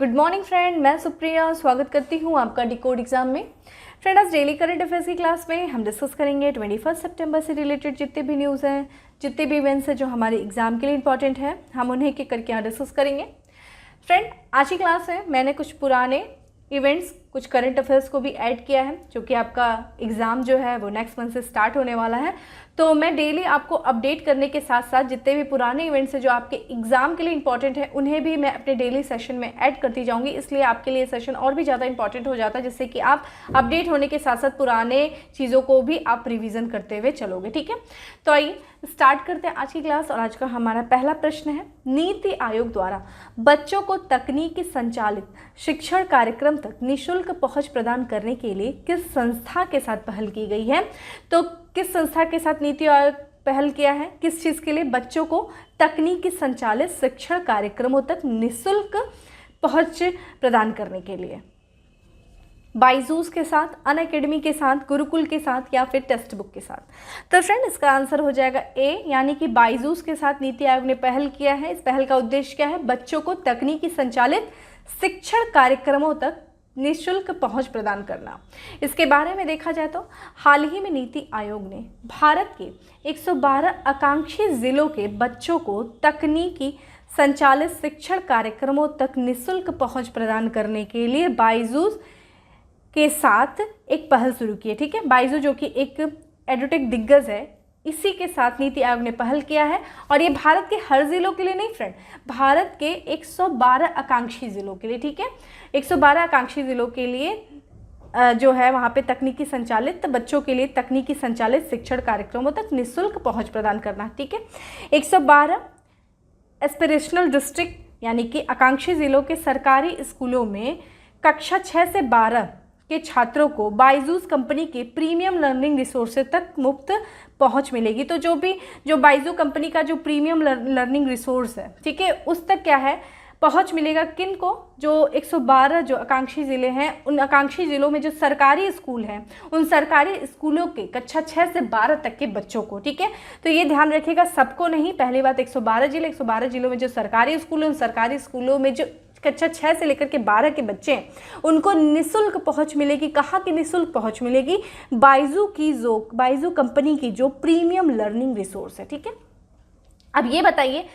Good morning friend, मैं सुप्रिया स्वागत करती हूँ आपका डिकोड एग्जाम में। फ्रेंड, आज डेली करंट अफेयर्स की क्लास में हम डिस्कस करेंगे 21 सितंबर से रिलेटेड जितने भी न्यूज़ हैं, जितने भी इवेंट्स हैं जो हमारे एग्जाम के लिए इंपॉर्टेंट है, हम उन्हें एक एक करके यहाँ डिस्कस करेंगे। फ्रेंड, आज की क्लास में मैंने कुछ पुराने इवेंट्स, कुछ करंट अफेयर्स को भी ऐड किया है, जो कि आपका एग्ज़ाम जो है वो नेक्स्ट मंथ से स्टार्ट होने वाला है। तो मैं डेली आपको अपडेट करने के साथ साथ जितने भी पुराने इवेंट्स हैं जो आपके एग्ज़ाम के लिए इंपॉर्टेंट है, उन्हें भी मैं अपने डेली सेशन में ऐड करती जाऊंगी। इसलिए आपके लिए सेशन और भी ज़्यादा इंपॉर्टेंट हो जाता है, जिससे कि आप अपडेट होने के साथ साथ पुराने चीज़ों को भी आप रिविज़न करते हुए चलोगे। ठीक है, तो आइए स्टार्ट करते हैं आज की क्लास। और आज का हमारा पहला प्रश्न है, नीति आयोग द्वारा बच्चों को तकनीकी संचालित शिक्षण कार्यक्रम तक निःशुल्क पहुंच प्रदान करने के लिए किस संस्था के साथ पहल की गई है? तो किस संस्था के साथ नीति आयोग पहल किया है? किस चीज़ के लिए? बच्चों को तकनीकी संचालित शिक्षण कार्यक्रमों तक निःशुल्क पहुंच प्रदान करने के लिए। बाइजूस के साथ, अनअकैडमी के साथ, गुरुकुल के साथ, या फिर टेक्स्ट बुक के साथ? तो फ्रेंड, इसका आंसर हो जाएगा ए, यानी कि बाइजूस के साथ नीति आयोग ने पहल किया है। इस पहल का उद्देश्य क्या है? बच्चों को तकनीकी संचालित शिक्षण कार्यक्रमों तक निःशुल्क पहुंच प्रदान करना। इसके बारे में देखा जाए तो हाल ही में नीति आयोग ने भारत के 112 आकांक्षी जिलों के बच्चों को तकनीकी संचालित शिक्षण कार्यक्रमों तक निःशुल्क पहुंच प्रदान करने के लिए बाइजूस के साथ एक पहल शुरू की है। ठीक है, बाइजू जो कि एक एडुटेक दिग्गज है, इसी के साथ नीति आयोग ने पहल किया है। और ये भारत के हर जिलों के लिए नहीं फ्रेंड, भारत के 112 आकांक्षी जिलों के लिए। ठीक है, 112 आकांक्षी जिलों के लिए जो है वहाँ पे तकनीकी संचालित बच्चों के लिए तकनीकी संचालित शिक्षण कार्यक्रमों तक निःशुल्क पहुँच प्रदान करना। ठीक है, 112 एस्पिरेशनल डिस्ट्रिक्ट यानी कि आकांक्षी जिलों के सरकारी स्कूलों में कक्षा 6 से 12 के छात्रों को बाइजूस कंपनी के प्रीमियम लर्निंग रिसोर्सेज तक मुफ्त पहुंच मिलेगी। तो जो बाइजू कंपनी का जो प्रीमियम लर्निंग रिसोर्स है, ठीक है, उस तक क्या है पहुंच मिलेगा? किन को? जो 112 जो आकांक्षी ज़िले हैं, उन आकांक्षी ज़िलों में जो सरकारी स्कूल हैं, उन सरकारी स्कूलों के कक्षा 6 से 12 तक के बच्चों को। ठीक है, तो ये ध्यान रखिएगा, सबको नहीं। पहली बात 112 जिलों में जो सरकारी स्कूल हैं, उन सरकारी स्कूलों में जो कक्षा 6 से लेकर के 12 के बच्चे हैं, उनको निःशुल्क पहुंच मिलेगी। कहाँ की निःशुल्क पहुंच मिलेगी? बाइजू कंपनी की जो प्रीमियम लर्निंग रिसोर्स है। ठीक है, अब ये बताइए,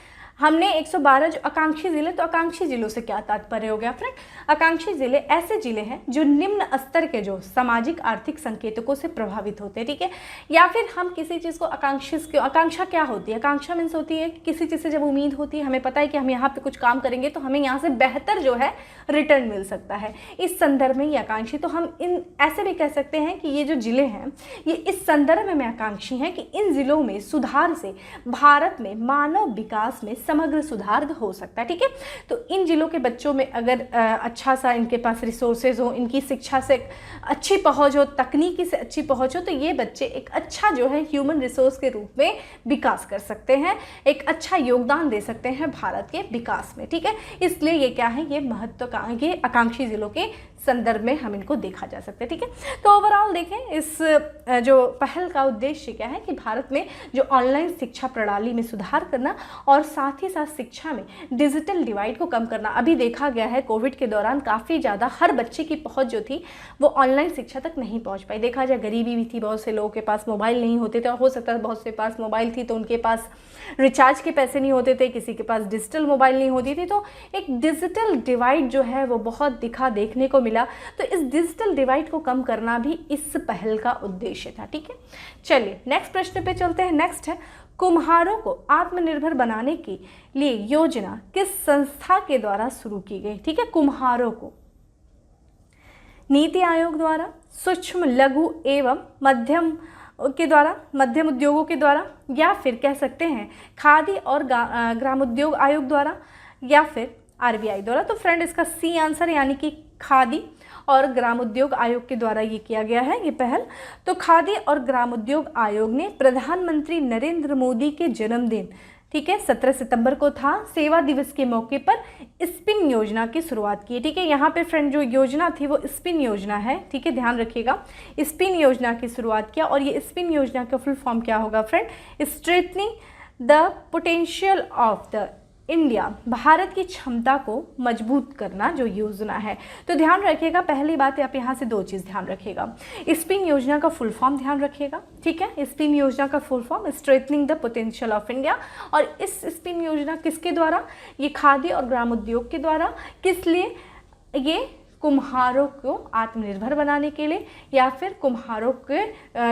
हमने 112 जो आकांक्षी जिले, तो आकांक्षी जिलों से क्या तात्पर्य हो गया फ्रेंड? आकांक्षी जिले ऐसे जिले हैं जो निम्न स्तर के जो सामाजिक आर्थिक संकेतकों से प्रभावित होते हैं। ठीक है, या फिर हम किसी चीज़ को आकांक्षा क्या होती है? आकांक्षा मीन्स होती है किसी चीज़ से जब उम्मीद होती है, हमें पता है कि हम यहाँ पे कुछ काम करेंगे तो हमें यहाँ से बेहतर जो है रिटर्न मिल सकता है। इस संदर्भ में ये आकांक्षी, तो हम इन ऐसे भी कह सकते हैं कि ये जो जिले हैं ये इस संदर्भ में आकांक्षी हैं कि इन जिलों में सुधार से भारत में मानव विकास में समग्र सुधार हो सकता है। ठीक है, तो इन जिलों के बच्चों में अगर अच्छा सा इनके पास रिसोर्सेज हो, इनकी शिक्षा से अच्छी पहुंच हो, तकनीकी से अच्छी पहुंच हो, तो ये बच्चे एक अच्छा जो है ह्यूमन रिसोर्स के रूप में विकास कर सकते हैं, एक अच्छा योगदान दे सकते हैं भारत के विकास में। ठीक है, इसलिए ये क्या है, ये महत्वाकांक्षी आकांक्षी जिलों के संदर्भ में हम इनको देखा जा सकता है। ठीक है, तो ओवरऑल देखें, इस जो पहल का उद्देश्य क्या है कि भारत में जो ऑनलाइन शिक्षा प्रणाली में सुधार करना और साथ ही साथ शिक्षा में डिजिटल डिवाइड को कम करना। अभी देखा गया है कोविड के दौरान काफ़ी ज़्यादा हर बच्चे की पहुंच जो थी वो ऑनलाइन शिक्षा तक नहीं पहुंच पाई। देखा जाए गरीबी भी थी, बहुत से लोगों के पास मोबाइल नहीं होते थे, और हो सकता है बहुत से पास मोबाइल थी तो उनके पास रिचार्ज के पैसे नहीं होते थे, किसी के पास डिजिटल मोबाइल नहीं होती थी, तो एक डिजिटल डिवाइड जो है वो बहुत देखने को मिला। तो इस डिजिटल डिवाइड को कम करना भी इस पहल का उद्देश्य था। ठीक है, चलिए नेक्स्ट प्रश्न पे चलते हैं। नेक्स्ट है, कुम्हारों को आत्मनिर्भर बनाने के लिए योजना किस संस्था के द्वारा शुरू की गई? ठीक है, कुम्हारों को नीति आयोग द्वारा, सूक्ष्म लघु एवं मध्यम उद्योगों के द्वारा, या फिर कह सकते हैं खादी और ग्रामोद्योग आयोग द्वारा, या फिर आरबीआई द्वारा? तो फ्रेंड, इसका सी आंसर, यानी कि खादी और ग्रामोद्योग आयोग के द्वारा ये किया गया है ये पहल। तो खादी और ग्रामोद्योग आयोग ने प्रधानमंत्री नरेंद्र मोदी के जन्मदिन, ठीक है, 17 सितंबर को था, सेवा दिवस के मौके पर स्पिन योजना की शुरुआत की है। ठीक है, यहाँ पे फ्रेंड जो योजना थी वो स्पिन योजना है। ठीक है, ध्यान रखिएगा, स्पिन योजना की शुरुआत किया। और ये स्पिन योजना का फुल फॉर्म क्या होगा friend? Straightening the potential of the India, Bharat की क्षमता को मजबूत करना जो योजना है। तो ध्यान रखिएगा, पहली बात आप यहाँ से दो चीज़ ध्यान रखिएगा, स्पिन योजना का फुल फॉर्म ध्यान रखिएगा, ठीक है। स्पिन योजना का full form straightening the potential of India. और इस स्पिन योजना किसके द्वारा, ये खादी और ग्राम उद्योग के द्वारा। किस लिए, ये कुम्हारों को आत्मनिर्भर बनाने के लिए, या फिर कुम्हारों के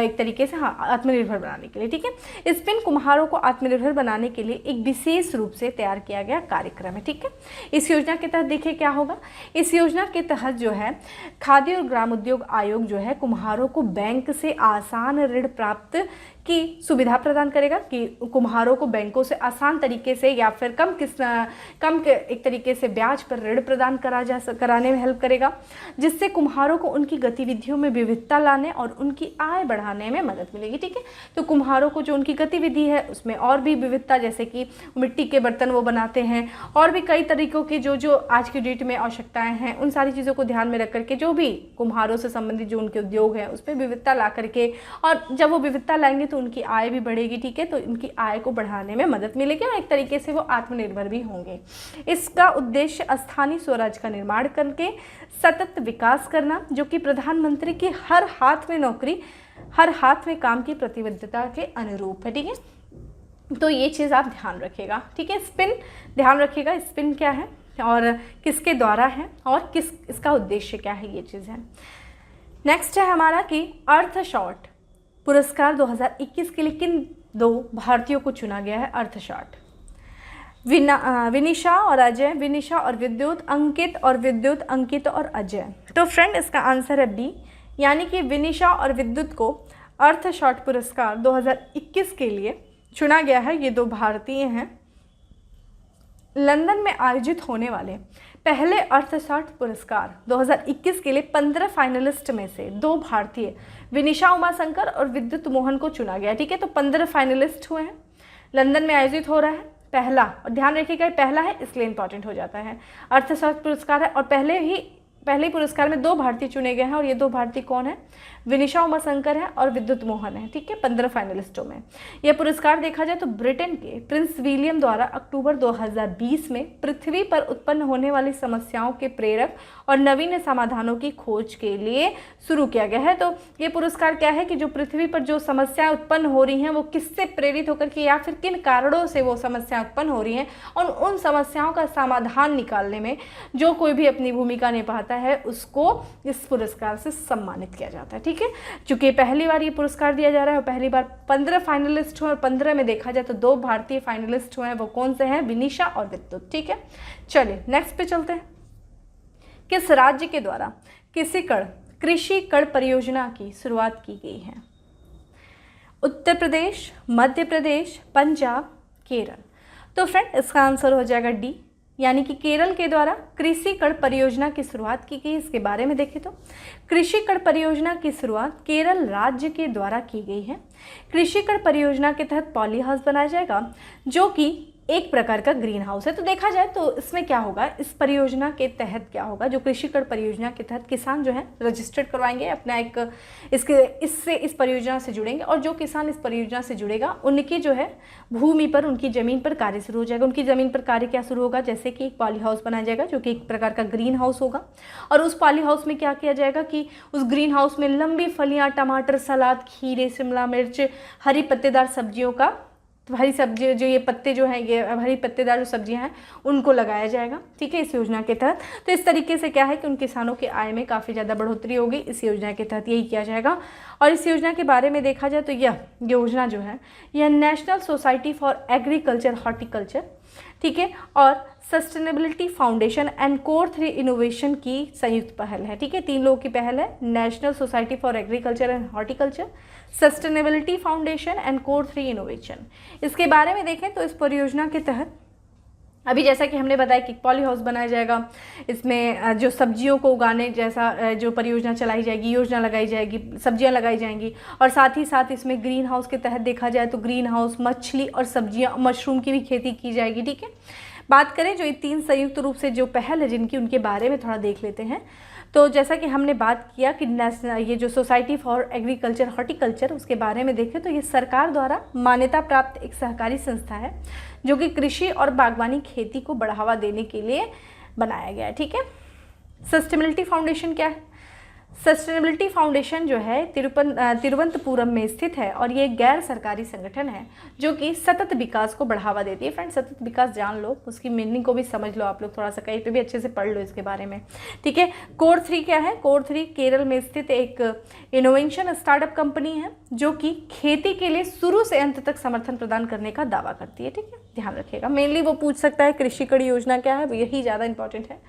एक तरीके से आत्मनिर्भर बनाने के लिए, ठीक है। स्पिन कुम्हारों को आत्मनिर्भर बनाने के लिए एक विशेष रूप से तैयार किया गया कार्यक्रम है, ठीक है। इस योजना के तहत देखिए क्या होगा, इस योजना के तहत जो है खादी और ग्राम उद्योग आयोग जो है कुम्हारों को बैंक से आसान ऋण प्राप्त की सुविधा प्रदान करेगा, कि कुम्हारों को बैंकों से आसान तरीके से या फिर कम एक तरीके से ब्याज पर ऋण प्रदान कराने में हेल्प करेगा, जिससे कुम्हारों को उनकी गतिविधियों में विविधता लाने और उनकी आय बढ़ाने में मदद मिलेगी, ठीक है। तो कुम्हारों को जो उनकी गतिविधि है उसमें और भी विविधता, जैसे कि मिट्टी के बर्तन वो बनाते हैं और भी कई तरीकों की जो आज की डेट में आवश्यकताएं हैं, उन सारी चीज़ों को ध्यान में रख करके जो भी कुम्हारों से संबंधित जो उनके उद्योग हैं उसमें विविधता ला करके, और जब वो विविधता लाएंगे तो उनकी आय भी बढ़ेगी, ठीक है। तो उनकी आय को बढ़ाने में मदद मिलेगी और एक तरीके से वो आत्मनिर्भर भी होंगे। इसका उद्देश्य स्थानीय स्वराज का निर्माण करके सतत विकास करना, जो कि प्रधानमंत्री की हर हाथ में नौकरी, हर हाथ में काम की प्रतिबद्धता के अनुरूप है, ठीक है। तो ये चीज़ आप ध्यान रखिएगा, ठीक है। स्पिन ध्यान रखिएगा, स्पिन क्या है और किसके द्वारा है और इसका उद्देश्य क्या है, ये चीज़ है। नेक्स्ट है हमारा कि अर्थशॉट पुरस्कार 2021 के लिए किन दो भारतीयों को चुना गया है। अर्थशॉट विनिशा और अजय, विनिशा और विद्युत, अंकित और विद्युत, अंकित और अजय। तो फ्रेंड इसका आंसर है बी, यानी कि विनिशा और विद्युत को अर्थशॉट पुरस्कार 2021 के लिए चुना गया है। ये दो भारतीय हैं। लंदन में आयोजित होने वाले पहले अर्थशॉट पुरस्कार 2021 के लिए 15 फाइनलिस्ट में से दो भारतीय विनिशा उमाशंकर और विद्युत मोहन को चुना गया, ठीक है। तो 15 फाइनलिस्ट हुए हैं, लंदन में आयोजित हो रहा है पहला, और ध्यान रखिएगा पहला है इसलिए इंपॉर्टेंट हो जाता है, अर्थशॉट पुरस्कार है और पहले ही पुरस्कार में दो भारतीय चुने गए हैं, और ये दो भारतीय कौन है, विनिशा उमाशंकर है और विद्युत मोहन है, ठीक है। 15 फाइनलिस्टों में यह पुरस्कार देखा जाए तो ब्रिटेन के प्रिंस विलियम द्वारा अक्टूबर 2020 में पृथ्वी पर उत्पन्न होने वाली समस्याओं के प्रेरक और नवीन समाधानों की खोज के लिए शुरू किया गया है। तो ये पुरस्कार क्या है कि जो पृथ्वी पर जो समस्याएं उत्पन्न हो रही हैं वो किससे प्रेरित होकर के या फिर किन कारणों से वो समस्याएं उत्पन्न हो रही हैं, और उन समस्याओं का समाधान निकालने में जो कोई भी अपनी भूमिका निभाता है उसको इस पुरस्कार से सम्मानित किया जाता है, ठीक है। चूंकि पहली बार ये पुरस्कार दिया जा रहा है और पहली बार 15 फाइनलिस्ट हुए और 15 में देखा जाए तो दो भारतीय फाइनलिस्ट हुए हैं, वो कौन से हैं, विनिशा और विद्युत, ठीक है। चलिए नेक्स्ट पे चलते हैं। किस राज्य के द्वारा कृषि कण परियोजना की शुरुआत की गई है। उत्तर प्रदेश, मध्य प्रदेश, पंजाब, केरल। तो फ्रेंड इसका आंसर हो जाएगा डी, यानी कि केरल के द्वारा कृषि कण परियोजना की शुरुआत की गई। इसके बारे में देखें तो कृषि कण परियोजना की शुरुआत केरल राज्य के द्वारा की गई है। कृषि कण परियोजना के तहत पॉली हाउस बनाया जाएगा, जो कि एक प्रकार का ग्रीन हाउस है। तो देखा जाए तो इसमें क्या होगा, इस परियोजना के तहत क्या होगा, जो कृषि कण परियोजना के तहत किसान जो है रजिस्टर्ड करवाएंगे अपना एक इस परियोजना से जुड़ेंगे, और जो किसान इस परियोजना से जुड़ेगा उनकी जो है भूमि पर, उनकी ज़मीन पर कार्य शुरू हो जाएगा। उनकी ज़मीन पर कार्य क्या शुरू होगा, जैसे कि एक पॉली हाउस बनाया जाएगा जो कि एक प्रकार का ग्रीन हाउस होगा, और उस पॉली हाउस में क्या किया जाएगा कि उस ग्रीन हाउस में लंबी फलियाँ, टमाटर, सलाद, खीरे, शिमला मिर्च, हरी पत्तेदार सब्जियों का, तो हरी सब्जी जो ये पत्ते जो हैं, ये हरी पत्तेदार जो सब्जियां हैं उनको लगाया जाएगा, ठीक है, इस योजना के तहत। तो इस तरीके से क्या है कि उन किसानों की आय में काफ़ी ज़्यादा बढ़ोतरी होगी इस योजना के तहत, यही किया जाएगा। और इस योजना के बारे में देखा जाए तो यह योजना जो है यह national society for agriculture horticulture, ठीक है, और sustainability foundation and core 3 innovation की संयुक्त पहल है, ठीक है। 3 लोगों की पहल है, national society for agriculture and horticulture, sustainability foundation and core 3 innovation. इसके बारे में देखें तो इस परियोजना के तहत अभी जैसा कि हमने बताया कि पॉली हाउस बनाया जाएगा, इसमें जो सब्जियों को उगाने जैसा जो परियोजना चलाई जाएगी, योजना लगाई जाएगी, सब्जियां लगाई जाएंगी, और साथ ही साथ इसमें ग्रीन हाउस के तहत देखा जाए तो ग्रीन हाउस, मछली और सब्जियां, मशरूम की भी खेती की जाएगी, ठीक है। बात करें जो ये 3 संयुक्त रूप से जो पहल है जिनकी, उनके बारे में थोड़ा देख लेते हैं। तो जैसा कि हमने बात किया कि ये जो सोसाइटी फॉर एग्रीकल्चर हॉर्टिकल्चर, उसके बारे में देखें तो ये सरकार द्वारा मान्यता प्राप्त एक सहकारी संस्था है जो कि कृषि और बागवानी खेती को बढ़ावा देने के लिए बनाया गया है। ठीक है, सस्टेनेबिलिटी फाउंडेशन क्या है? सस्टेनेबिलिटी फाउंडेशन जो है तिरुवनंतपुरम में स्थित है और ये गैर सरकारी संगठन है जो कि सतत विकास को बढ़ावा देती है। फ्रेंड्स, सतत विकास जान लो, उसकी मीनिंग को भी समझ लो आप लोग, थोड़ा सा कहीं पे भी अच्छे से पढ़ लो इसके बारे में। ठीक है, कोर 3 क्या है? कोर 3 केरल में स्थित एक इनोवेशन स्टार्टअप कंपनी है जो कि खेती के लिए शुरू से अंत तक समर्थन प्रदान करने का दावा करती है। ठीक है, ध्यान रखिएगा, मेनली वो पूछ सकता है कृषि कड़ी योजना क्या है, यही ज़्यादा इंपॉर्टेंट है।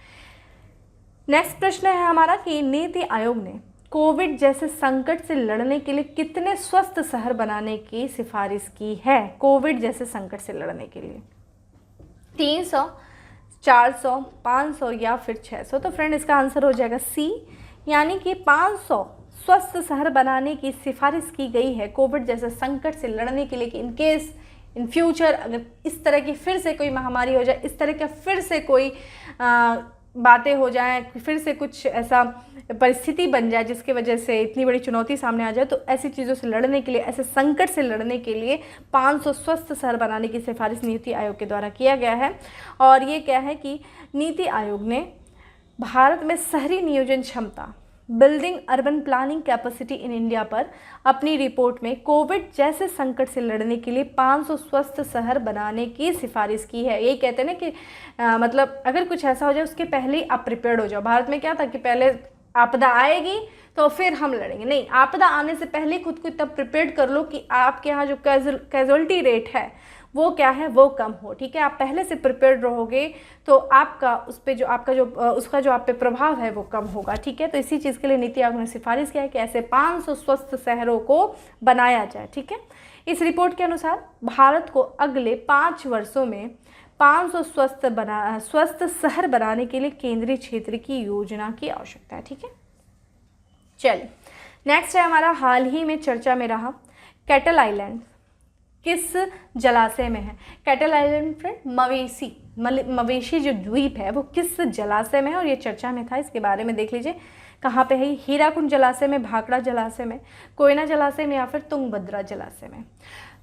नेक्स्ट प्रश्न है हमारा कि नीति आयोग ने कोविड जैसे संकट से लड़ने के लिए कितने स्वस्थ शहर बनाने की सिफारिश की है? कोविड जैसे संकट से लड़ने के लिए 300, 400, 500 या फिर 600। तो फ्रेंड इसका आंसर हो जाएगा सी, यानी कि 500 स्वस्थ शहर बनाने की सिफारिश की गई है कोविड जैसे संकट से लड़ने के लिए कि इन केस इन फ्यूचर अगर इस तरह की फिर से कोई महामारी हो जाए, इस तरह का फिर से कोई बातें हो जाएं, फिर से कुछ ऐसा परिस्थिति बन जाए जिसकी वजह से इतनी बड़ी चुनौती सामने आ जाए, तो ऐसी चीज़ों से लड़ने के लिए, ऐसे संकट से लड़ने के लिए 500 स्वस्थ शहर बनाने की सिफारिश नीति आयोग के द्वारा किया गया है। और ये क्या है कि नीति आयोग ने भारत में शहरी नियोजन क्षमता, building urban planning capacity in India पर अपनी रिपोर्ट में कोविड जैसे संकट से लड़ने के लिए 500 स्वस्थ शहर बनाने की सिफारिश की है। यही कहते हैं ना कि मतलब अगर कुछ ऐसा हो जाए उसके पहले ही आप प्रिपेयर्ड हो जाओ। भारत में क्या था कि पहले आपदा आएगी तो फिर हम लड़ेंगे, नहीं, आपदा आने से पहले खुद को तब प्रिपेयर्ड कर लो कि आपके यहाँ जो कैजुअलिटी रेट है वो क्या है, वो कम हो। ठीक है, आप पहले से प्रिपेयर्ड रहोगे तो आपका उस पे जो आपका जो उसका जो आप पे प्रभाव है वो कम होगा। ठीक है, तो इसी चीज़ के लिए नीति आयोग ने सिफारिश किया है कि ऐसे 500 स्वस्थ शहरों को बनाया जाए। ठीक है, इस रिपोर्ट के अनुसार भारत को अगले 5 वर्षों में 500 स्वस्थ शहर बनाने के लिए केंद्रीय क्षेत्र की योजना की आवश्यकता है। ठीक है, चलिए नेक्स्ट है हमारा हाल ही में चर्चा में रहा कैटल आइलैंड किस जलाशय में है? कैटल आइलैंड फ्रेंड मवेशी जो द्वीप है वो किस जलाशय में है और ये चर्चा में था, इसके बारे में देख लीजिए। कहाँ पे है? हीराकुंड जलाशय में, भाखड़ा जलाशय में, कोयना जलाशय में या फिर तुंगभद्रा जलाशय में।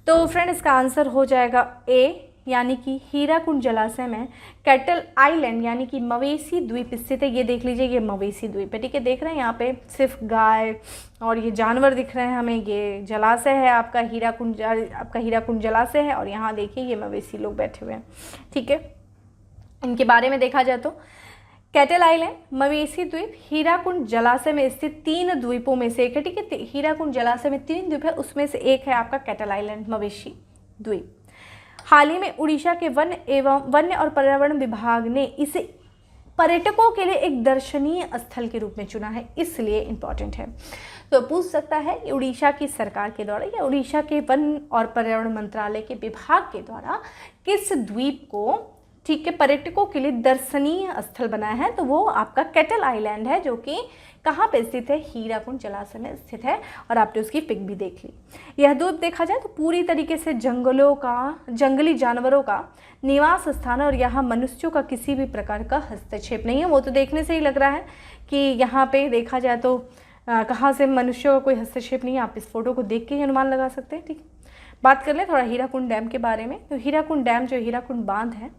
तो फ्रेंड इसका आंसर हो जाएगा ए, यानी कि हीराकुंड जलाशय में कैटल आइलैंड यानी कि मवेशी द्वीप स्थित है। ये देख लीजिए, ये मवेशी द्वीप है। ठीक है, देख रहे हैं यहाँ पे सिर्फ गाय और ये जानवर दिख रहे हैं हमें। ये जलाशय है आपका हीराकुंड जलाशय है और यहाँ देखिए ये मवेशी लोग बैठे हुए हैं। ठीक है, इनके बारे में देखा जाए तो कैटल आइलैंड मवेशी द्वीप हीराकुंड जलाशय में स्थित 3 द्वीपों में से एक है। ठीक है, हीराकुंड जलाशय में 3 द्वीप है, उसमें से एक है आपका कैटल आइलैंड मवेशी द्वीप। हाल ही में उड़ीसा के वन्य और पर्यावरण विभाग ने इसे पर्यटकों के लिए एक दर्शनीय स्थल के रूप में चुना है, इसलिए इम्पॉर्टेंट है। तो पूछ सकता है कि उड़ीसा की सरकार के द्वारा या उड़ीसा के वन और पर्यावरण मंत्रालय के विभाग के द्वारा किस द्वीप को ठीक है पर्यटकों के लिए दर्शनीय स्थल बनाया है? तो वो आपका कैटल आइलैंड है जो कि कहाँ पे स्थित है? हीराकुंड जलाशय में स्थित है और आपने उसकी पिक भी देख ली। यह द्वीप देखा जाए तो पूरी तरीके से जंगली जानवरों का निवास स्थान है और यहाँ मनुष्यों का किसी भी प्रकार का हस्तक्षेप नहीं है। वो तो देखने से ही लग रहा है कि यहाँ पे देखा जाए तो कहाँ से मनुष्यों का कोई हस्तक्षेप नहीं है, आप इस फोटो को देख के ही अनुमान लगा सकते हैं। ठीक है, बात कर लें थोड़ा हीराकुंड डैम के बारे में। तो हीराकुंड डैम जो हीराकुंड बांध है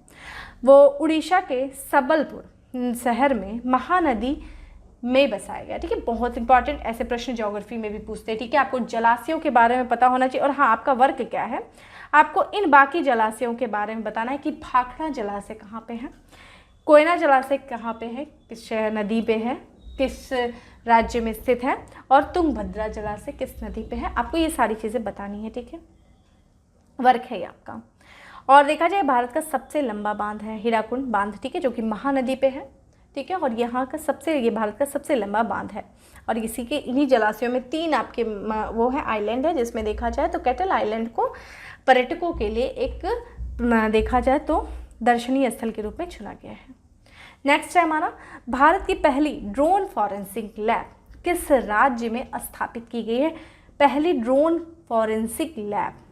वो उड़ीसा के सबलपुर शहर में महानदी में बसाया गया। ठीक है, बहुत इंपॉर्टेंट, ऐसे प्रश्न ज्योग्राफी में भी पूछते हैं। ठीक है, आपको जलाशयों के बारे में पता होना चाहिए। और हाँ, आपका वर्क क्या है, आपको इन बाकी जलाशयों के बारे में बताना है कि भाखड़ा जलाशय कहाँ पे है, कोयना जलाशय कहाँ पे है, किस नदी पे है, किस राज्य में स्थित है, और तुंगभद्रा जलाशय किस नदी पे है। आपको ये सारी चीज़ें बतानी है। ठीक है, वर्क है ये आपका। और देखा जाए भारत का सबसे लंबा बांध है हीराकुंड बांध। ठीक है, जो कि महानदी पे है। ठीक है, और यहाँ का ये भारत का सबसे लंबा बांध है और इसी के इन्हीं जलाशयों में 3 आपके वो है आइलैंड है, जिसमें देखा जाए तो कैटल आइलैंड को पर्यटकों के लिए एक देखा जाए तो दर्शनीय स्थल के रूप में चुना गया है। नेक्स्ट है हमारा भारत की पहली ड्रोन फॉरेंसिक लैब किस राज्य में स्थापित की गई है? पहली ड्रोन फॉरेंसिक लैब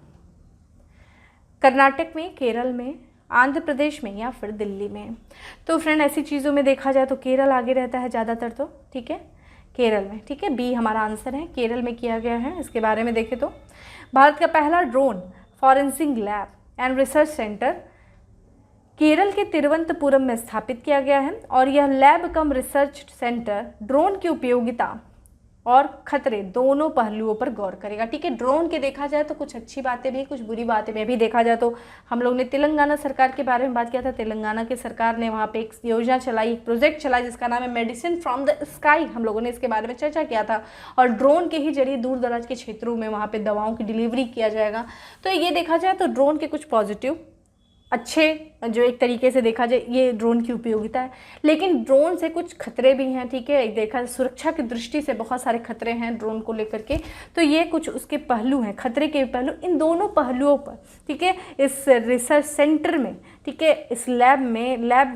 कर्नाटक में, केरल में, आंध्र प्रदेश में या फिर दिल्ली में। तो फ्रेंड ऐसी चीज़ों में देखा जाए तो केरल आगे रहता है ज़्यादातर। तो ठीक है, केरल में। ठीक है, बी हमारा आंसर है, केरल में किया गया है। इसके बारे में देखें तो भारत का पहला drone forensic lab and research centre Kerala के तिरुवनंतपुरम में स्थापित किया गया है और यह लैब कम रिसर्च सेंटर ड्रोन की उपयोगिता और खतरे दोनों पहलुओं पर गौर करेगा। ठीक है, ड्रोन के देखा जाए तो कुछ अच्छी बातें भी, कुछ बुरी बातें भी। अभी देखा जाए तो हम लोग ने तेलंगाना सरकार के बारे में बात किया था। तेलंगाना की सरकार ने वहाँ पे एक योजना चलाई, एक प्रोजेक्ट चला जिसका नाम है मेडिसिन फ्रॉम द स्काई। हम लोगों ने इसके बारे में चर्चा किया था और ड्रोन के ही जरिए दूर दराज के क्षेत्रों में वहाँ पर दवाओं की डिलीवरी किया जाएगा। तो ये देखा जाए तो ड्रोन के कुछ पॉजिटिव अच्छे, जो एक तरीके से देखा जाए ये ड्रोन की उपयोगिता है, लेकिन ड्रोन से कुछ खतरे भी हैं। ठीक है, एक देखा सुरक्षा की दृष्टि से बहुत सारे खतरे हैं ड्रोन को लेकर के, तो ये कुछ उसके पहलू हैं, खतरे के पहलू। इन दोनों पहलुओं पर, ठीक है, इस रिसर्च सेंटर में, ठीक है, इस लैब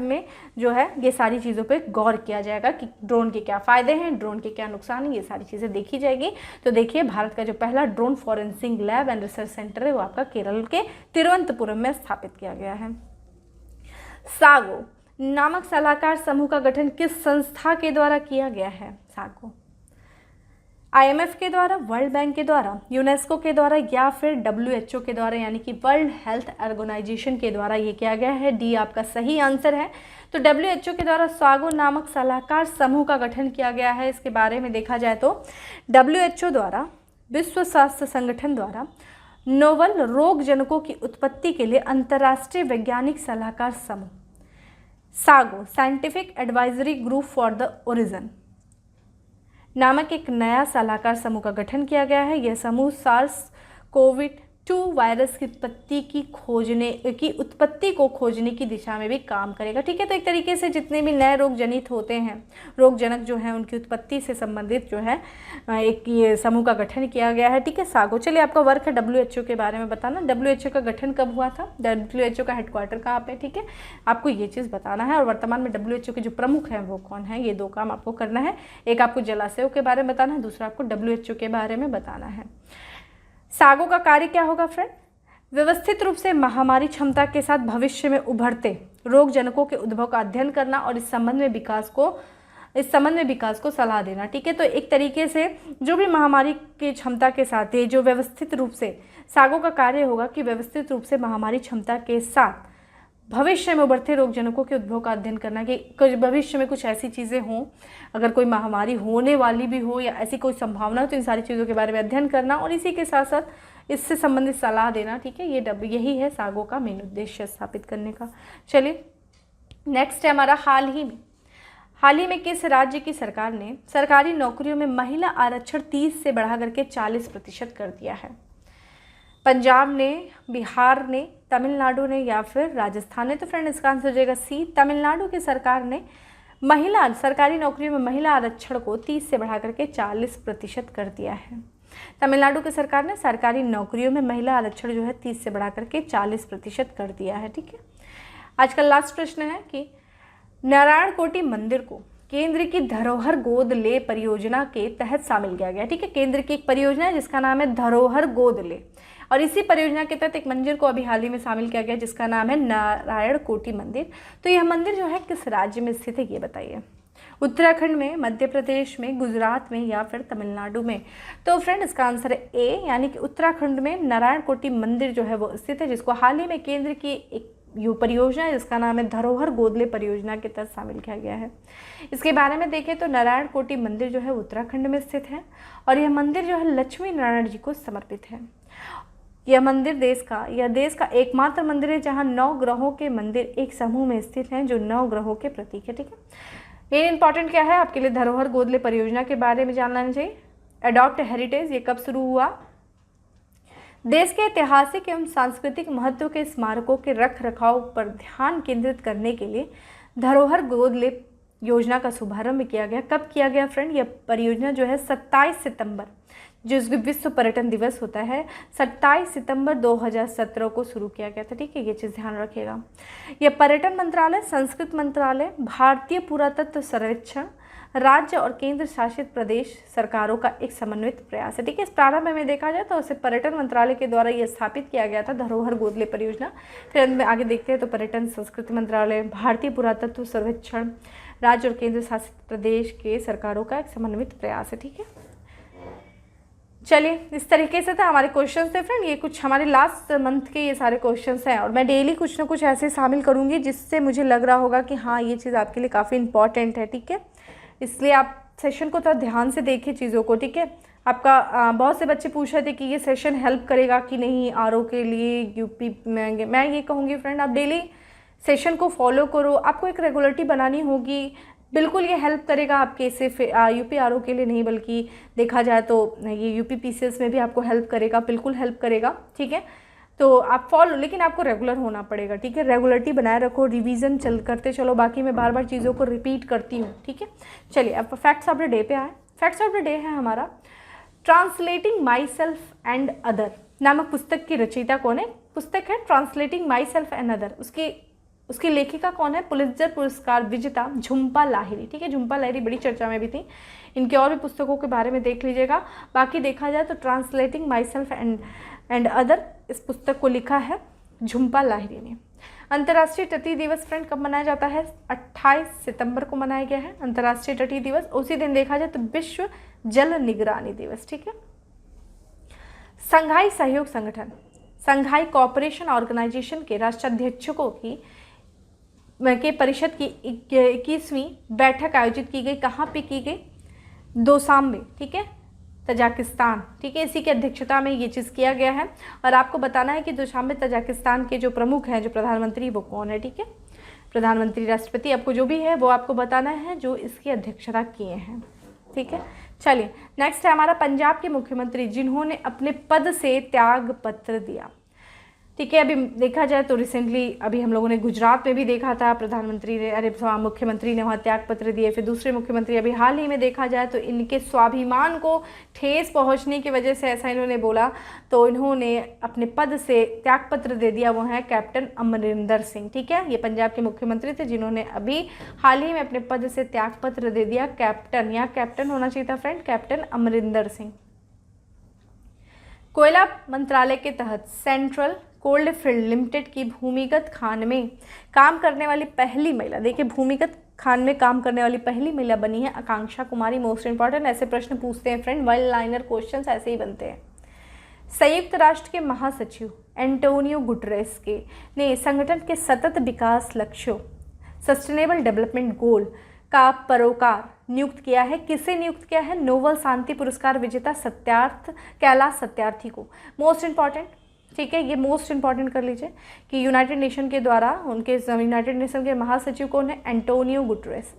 में जो है ये सारी चीज़ों पे गौर किया जाएगा कि ड्रोन के क्या फ़ायदे हैं, ड्रोन के क्या नुकसान हैं, ये सारी चीज़ें देखी जाएगी। तो देखिए, भारत का जो पहला drone forensic lab and research centre है वो आपका केरल के तिरुवनंतपुरम में स्थापित किया गया है। सागो नामक सलाहकार समूह का गठन किस संस्था के द्वारा किया गया है? सागो IMF के द्वारा, वर्ल्ड बैंक के द्वारा, यूनेस्को के द्वारा या फिर WHO के द्वारा, यानी कि वर्ल्ड हेल्थ ऑर्गेनाइजेशन के द्वारा ये किया गया है। डी आपका सही आंसर है। तो WHO के द्वारा सागो नामक सलाहकार समूह का गठन किया गया है। इसके बारे में देखा जाए तो WHO द्वारा, विश्व स्वास्थ्य संगठन द्वारा नोवल रोग जनकों की उत्पत्ति के लिए अंतर्राष्ट्रीय वैज्ञानिक सलाहकार समूह sago scientific advisory group for the origin नामक एक नया सलाहकार समूह का गठन किया गया है। यह समूह SARS-CoV-2 वायरस की उत्पत्ति को खोजने की दिशा में भी काम करेगा। ठीक है, तो एक तरीके से जितने भी नए रोग जनित होते हैं, रोग जनक जो हैं, उनकी उत्पत्ति से संबंधित जो है एक ये समूह का गठन किया गया है। ठीक है, सागो। चलिए, आपका वर्क है WHO के बारे में बताना। WHO का गठन कब हुआ था? WHO का हेडक्वार्टर कहाँ पे? ठीक है, आपको ये चीज़ बताना है। और वर्तमान में WHO के जो प्रमुख हैं वो कौन है, ये दो काम आपको करना है। एक आपको जलाशयों के बारे में बताना है, दूसरा आपको WHO के बारे में बताना है। सागो का कार्य क्या होगा फ्रेंड? व्यवस्थित रूप से महामारी क्षमता के साथ भविष्य में उभरते रोग जनकों के उद्भव का अध्ययन करना और इस संबंध में विकास को सलाह देना। ठीक है, तो एक तरीके से जो भी महामारी की क्षमता के साथ, ये जो व्यवस्थित रूप से सागो का कार्य होगा कि व्यवस्थित रूप से महामारी क्षमता के साथ भविष्य में उभरते रोग जनकों के उद्भव का अध्ययन करना, कि कुछ भविष्य में कुछ ऐसी चीज़ें हों, अगर कोई महामारी होने वाली भी हो या ऐसी कोई संभावना हो, तो इन सारी चीज़ों के बारे में अध्ययन करना और इसी के साथ साथ इससे संबंधित सलाह देना। ठीक है, यही है सागो का मेन उद्देश्य स्थापित करने का। चलिए, नेक्स्ट है हमारा हाल ही में किस राज्य की सरकार ने सरकारी नौकरियों में महिला आरक्षण 30 से बढ़ा करके 40% कर दिया है? पंजाब ने, बिहार ने, तमिलनाडु ने या फिर राजस्थान ने? तो फ्रेंड, इसका आंसर हो जाएगा सी। तमिलनाडु की सरकार ने सरकारी नौकरियों में महिला आरक्षण को 30 से बढ़ा करके 40% कर दिया है। तमिलनाडु की सरकार ने सरकारी नौकरियों में महिला आरक्षण जो है 30 से बढ़ा करके 40% कर दिया है। ठीक है, आज का लास्ट प्रश्न है कि नारायणकोटि मंदिर को केंद्र की धरोहर गोद ले परियोजना के तहत शामिल किया गया। ठीक है, केंद्र की एक परियोजना है जिसका नाम है धरोहर गोद ले, और इसी परियोजना के तहत एक मंदिर को अभी हाल ही में शामिल किया गया जिसका नाम है नारायणकोटि मंदिर। तो यह मंदिर जो है किस राज्य में स्थित है, ये बताइए। उत्तराखंड में, मध्य प्रदेश में, गुजरात में या फिर तमिलनाडु में? तो फ्रेंड, इसका आंसर है ए, यानी कि उत्तराखंड में नारायणकोटि मंदिर जो है वो स्थित है, जिसको हाल ही में केंद्र की एक परियोजना है जिसका नाम है धरोहर गोदले परियोजना के तहत शामिल किया गया है। इसके बारे में देखें तो नारायणकोटि मंदिर जो है उत्तराखंड में स्थित है और यह मंदिर जो है लक्ष्मी नारायण जी को समर्पित है। यह मंदिर देश का एकमात्र मंदिर है जहां 9 ग्रहों के मंदिर एक समूह में स्थित हैं, जो 9 ग्रहों के प्रतीक है। ठीक है, मेन इंपॉर्टेंट क्या है आपके लिए, धरोहर गोदले परियोजना के बारे में जानना चाहिए। अडॉप्ट हेरिटेज, ये कब शुरू हुआ? देश के ऐतिहासिक एवं सांस्कृतिक महत्व के स्मारकों के रख रखाव पर ध्यान केंद्रित करने के लिए धरोहर गोदले योजना का शुभारंभ किया गया। कब किया गया फ्रेंड? यह परियोजना जो है 27 सितंबर, जो विश्व पर्यटन दिवस होता है, 27 सितंबर 2017 को शुरू किया गया था। ठीक है, ये चीज़ ध्यान रखिएगा। यह पर्यटन मंत्रालय, संस्कृति मंत्रालय, भारतीय पुरातत्व सर्वेक्षण, राज्य और केंद्र शासित प्रदेश सरकारों का एक समन्वित प्रयास है। ठीक है, इस प्रारंभ में देखा जाए तो उसे पर्यटन मंत्रालय के द्वारा यह स्थापित किया गया था धरोहर गोदले परियोजना। फिर अंत में आगे देखते हैं तो पर्यटन, संस्कृति मंत्रालय, भारतीय पुरातत्व सर्वेक्षण, राज्य और केंद्र शासित प्रदेश के सरकारों का एक समन्वित प्रयास है। ठीक है, चलिए, इस तरीके से था हमारे क्वेश्चंस थे फ्रेंड। ये कुछ हमारे लास्ट मंथ के ये सारे क्वेश्चंस हैं और मैं डेली कुछ ना कुछ ऐसे शामिल करूँगी जिससे मुझे लग रहा होगा कि हाँ ये चीज़ आपके लिए काफ़ी इंपॉर्टेंट है, ठीक है। इसलिए आप सेशन को थोड़ा ध्यान से देखिए चीज़ों को, ठीक है। आपका बहुत से बच्चे पूछ रहे थे कि ये सेशन हेल्प करेगा कि नहीं आरओ के लिए, यूपी में। मैं ये कहूँगी फ्रेंड, आप डेली सेशन को फॉलो करो, आपको एक रेगुलरिटी बनानी होगी। बिल्कुल ये हेल्प करेगा आपके सिर्फ यूपी आरओ के लिए नहीं, बल्कि देखा जाए तो ये यूपी पीसीएस में भी आपको हेल्प करेगा, बिल्कुल हेल्प करेगा, ठीक है। तो आप फॉलो, लेकिन आपको रेगुलर होना पड़ेगा, ठीक है। रेगुलरिटी बनाए रखो, रिवीजन करते चलो। बाकी मैं बार बार चीज़ों को रिपीट करती हूँ, ठीक है। चलिए अब फैक्ट्स ऑफ द डे पे आए। फैक्ट्स ऑफ द डे है हमारा translating my self and other नामक पुस्तक की रचयिता कौन है? पुस्तक है translating my self and other. उसकी लेखिका कौन है? पुलित्जर पुरस्कार विजेता झुम्पा लाहिरी, ठीक है। झुम्पा लाहिरी बड़ी चर्चा में भी थी। इनके और भी पुस्तकों के बारे में देख लीजिएगा। बाकी देखा जाए तो translating my self and other इस पुस्तक को लिखा है झुम्पा लाहिरी ने। अंतर्राष्ट्रीय तटीय दिवस फ्रेंड कब मनाया जाता है? 28 सितंबर को मनाया गया है अंतर्राष्ट्रीय तटीय दिवस। उसी दिन देखा जाए तो विश्व जल निगरानी दिवस, ठीक है। संघाई सहयोग संगठन, संघाई कोऑपरेशन ऑर्गेनाइजेशन के राष्ट्राध्यक्षों के परिषद की 21वीं बैठक आयोजित की गई। कहाँ पे की गई? दोसांबे, ठीक है, तजाकिस्तान, ठीक है। इसी की अध्यक्षता में ये चीज़ किया गया है। और आपको बताना है कि दोसांबे तजाकिस्तान के जो प्रमुख हैं, जो प्रधानमंत्री, वो कौन है, ठीक है। प्रधानमंत्री, राष्ट्रपति, आपको जो भी है वो आपको बताना है जो इसकी अध्यक्षता किए हैं, ठीक है। चलिए नेक्स्ट है हमारा पंजाब के मुख्यमंत्री जिन्होंने अपने पद से त्याग पत्र दिया, ठीक है। अभी देखा जाए तो रिसेंटली अभी हम लोगों ने गुजरात में भी देखा था, प्रधानमंत्री ने मुख्यमंत्री ने वहाँ त्याग पत्र दिए। फिर दूसरे मुख्यमंत्री अभी हाल ही में देखा जाए तो इनके स्वाभिमान को ठेस पहुँचने की वजह से ऐसा इन्होंने बोला तो इन्होंने अपने पद से त्याग पत्र दे दिया। वो हैं कैप्टन अमरिंदर सिंह, ठीक है। ये पंजाब के मुख्यमंत्री थे जिन्होंने अभी हाल ही में अपने पद से त्याग पत्र दे दिया। कैप्टन, यहाँ कैप्टन होना चाहिए था फ्रेंड, कैप्टन अमरिंदर सिंह। कोयला मंत्रालय के तहत सेंट्रल कोल्ड फील्ड लिमिटेड की भूमिगत खान में काम करने वाली पहली महिला, देखिए भूमिगत खान में काम करने वाली पहली महिला बनी है आकांक्षा कुमारी। मोस्ट इंपॉर्टेंट ऐसे प्रश्न पूछते हैं फ्रेंड, वन लाइनर क्वेश्चंस ऐसे ही बनते हैं। संयुक्त राष्ट्र के महासचिव एंटोनियो गुटरेस ने संगठन के सतत विकास लक्ष्यों, सस्टेनेबल डेवलपमेंट गोल का पैरोकार नियुक्त किया है। किसे नियुक्त किया है? नोबेल शांति पुरस्कार विजेता कैलाश सत्यार्थी को। मोस्ट इंपॉर्टेंट, ठीक है, ये मोस्ट इंपॉर्टेंट कर लीजिए कि यूनाइटेड नेशन के द्वारा उनके यूनाइटेड नेशन के महासचिव कौन है? Antonio Guterres.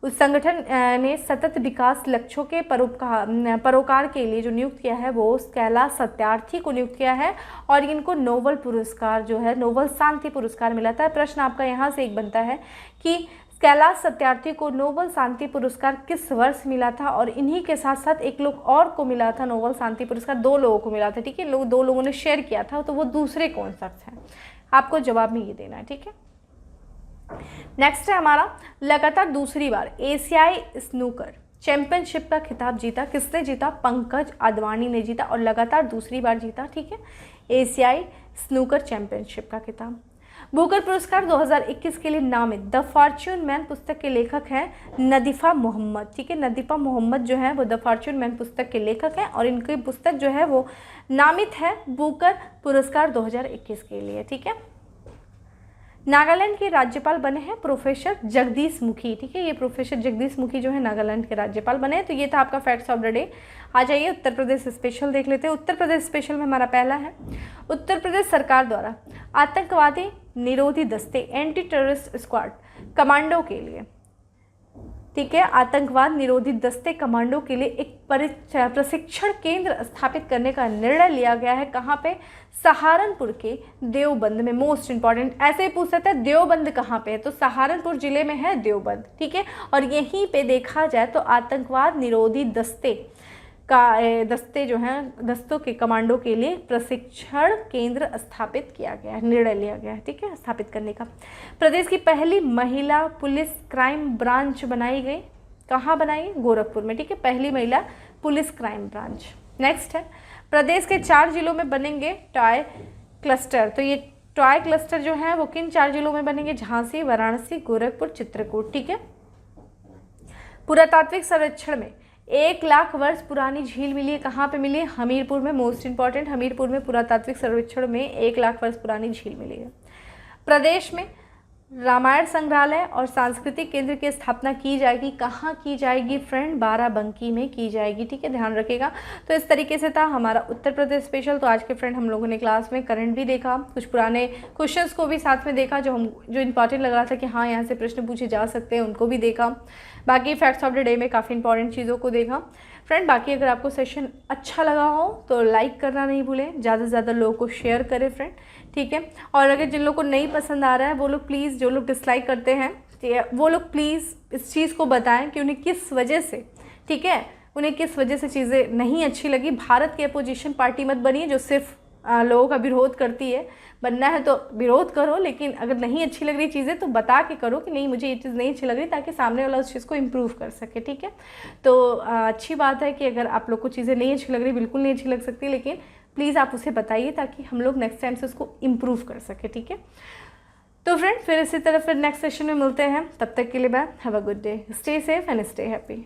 उस संगठन ने सतत विकास लक्ष्यों के परोकार के लिए जो नियुक्त किया है वो कैलाश सत्यार्थी को नियुक्त किया है और इनको नोबेल पुरस्कार जो है नोबेल शांति पुरस्कार मिला था। प्रश्न आपका यहाँ से एक बनता है कि कैलाश सत्यार्थी को नोबेल शांति पुरस्कार किस वर्ष मिला था? और इन्हीं के साथ साथ एक लोग और को मिला था नोबेल शांति पुरस्कार, 2 लोगों को मिला था, ठीक है। दो लोगों ने शेयर किया था, तो वो दूसरे कौन सा हैं? आपको जवाब में ये देना है, ठीक है। नेक्स्ट है हमारा लगातार दूसरी बार एशियाई स्नूकर चैंपियनशिप का खिताब जीता। किसने जीता? पंकज आडवाणी ने जीता और लगातार दूसरी बार जीता, ठीक है, एशियाई स्नूकर चैंपियनशिप का खिताब। बुकर पुरस्कार 2021 के लिए नामित द फॉर्च्यून मैन पुस्तक के लेखक हैं नदीफा मोहम्मद, ठीक है। नदीफा मोहम्मद जो है वो द फॉर्च्यून मैन पुस्तक के लेखक हैं और इनकी पुस्तक जो है वो नामित है बुकर पुरस्कार 2021 के लिए, ठीक है। नागालैंड के राज्यपाल बने हैं प्रोफेसर जगदीश मुखी, ठीक है। ये प्रोफेसर जगदीश मुखी जो है नागालैंड के राज्यपाल बने हैं। तो ये था आपका फैक्ट्स ऑफ द डे। आ जाइए उत्तर प्रदेश स्पेशल देख लेते हैं। उत्तर प्रदेश स्पेशल में हमारा पहला है उत्तर प्रदेश सरकार द्वारा आतंकवादी निरोधी दस्ते एंटी टेररिस्ट स्क्वाड कमांडो के लिए, ठीक है, आतंकवाद निरोधी दस्ते कमांडो के लिए एक प्रशिक्षण केंद्र स्थापित करने का निर्णय लिया गया है। कहाँ पे? सहारनपुर के देवबंद में। मोस्ट इंपॉर्टेंट ऐसे ही पूछ सकते हैं देवबंद कहाँ पे है, तो सहारनपुर जिले में है देवबंद, ठीक है। और यहीं पे देखा जाए तो आतंकवाद निरोधी दस्ते जो हैं दस्तों के कमांडो के लिए प्रशिक्षण केंद्र स्थापित किया गया है, निर्णय लिया गया है, ठीक है, स्थापित करने का। प्रदेश की पहली महिला पुलिस क्राइम ब्रांच बनाई गई। कहाँ बनाई? गोरखपुर में, ठीक है, पहली महिला पुलिस क्राइम ब्रांच। नेक्स्ट है प्रदेश के 4 जिलों में बनेंगे टॉय क्लस्टर। तो ये टॉय क्लस्टर जो है वो किन 4 जिलों में बनेंगे? झांसी, वाराणसी, गोरखपुर, चित्रकूट, ठीक है। पुरातात्विक सर्वेक्षण में 1 लाख वर्ष पुरानी झील मिली है। कहाँ पे मिली है? हमीरपुर में। मोस्ट इंपॉर्टेंट, हमीरपुर में पुरातात्विक सर्वेक्षण में 1 लाख वर्ष पुरानी झील मिली है। प्रदेश में रामायण संग्रहालय और सांस्कृतिक केंद्र की स्थापना की जाएगी। कहाँ की जाएगी फ्रेंड? बाराबंकी में की जाएगी। ठीक है, ध्यान रखिएगा। तो इस तरीके से था हमारा उत्तर प्रदेश स्पेशल। तो आज के फ्रेंड हम लोगों ने क्लास में करंट भी देखा, कुछ पुराने क्वेश्चंस को भी साथ में देखा जो इंपॉर्टेंट लग रहा था कि हाँ यहाँ से प्रश्न पूछे जा सकते हैं, उनको भी देखा। बाकी फैक्ट्स ऑफ द डे में काफ़ी इंपॉर्टेंट चीज़ों को देखा फ्रेंड। बाकी अगर आपको सेशन अच्छा लगा हो तो लाइक करना नहीं भूलें, ज़्यादा से ज़्यादा लोगों को शेयर करें फ्रेंड। ठीक है, और अगर जिन लोगों को नहीं पसंद आ रहा है वो लोग प्लीज़, जो लोग डिसलाइक करते हैं वो लोग प्लीज़ इस चीज़ को बताएं कि उन्हें किस वजह से, ठीक है, उन्हें किस वजह से चीज़ें नहीं अच्छी लगी। भारत की अपोजिशन पार्टी मत बनिए जो सिर्फ लोगों का विरोध करती है। बनना है तो विरोध करो, लेकिन अगर नहीं अच्छी लग रही चीज़ें तो बता के करो कि नहीं मुझे ये चीज़ नहीं अच्छी लग रही, ताकि सामने वाला उस चीज़ को इम्प्रूव कर सके। ठीक है, तो अच्छी बात है कि अगर आप लोग को चीज़ें नहीं अच्छी लग रही, बिल्कुल नहीं अच्छी लग सकती, लेकिन प्लीज़ आप उसे बताइए ताकि हम लोग नेक्स्ट टाइम से उसको इम्प्रूव कर सके। ठीक है, तो फ्रेंड फिर इसी तरह फिर नेक्स्ट सेशन में मिलते हैं। तब तक के लिए bye, have a good day, stay safe and stay happy.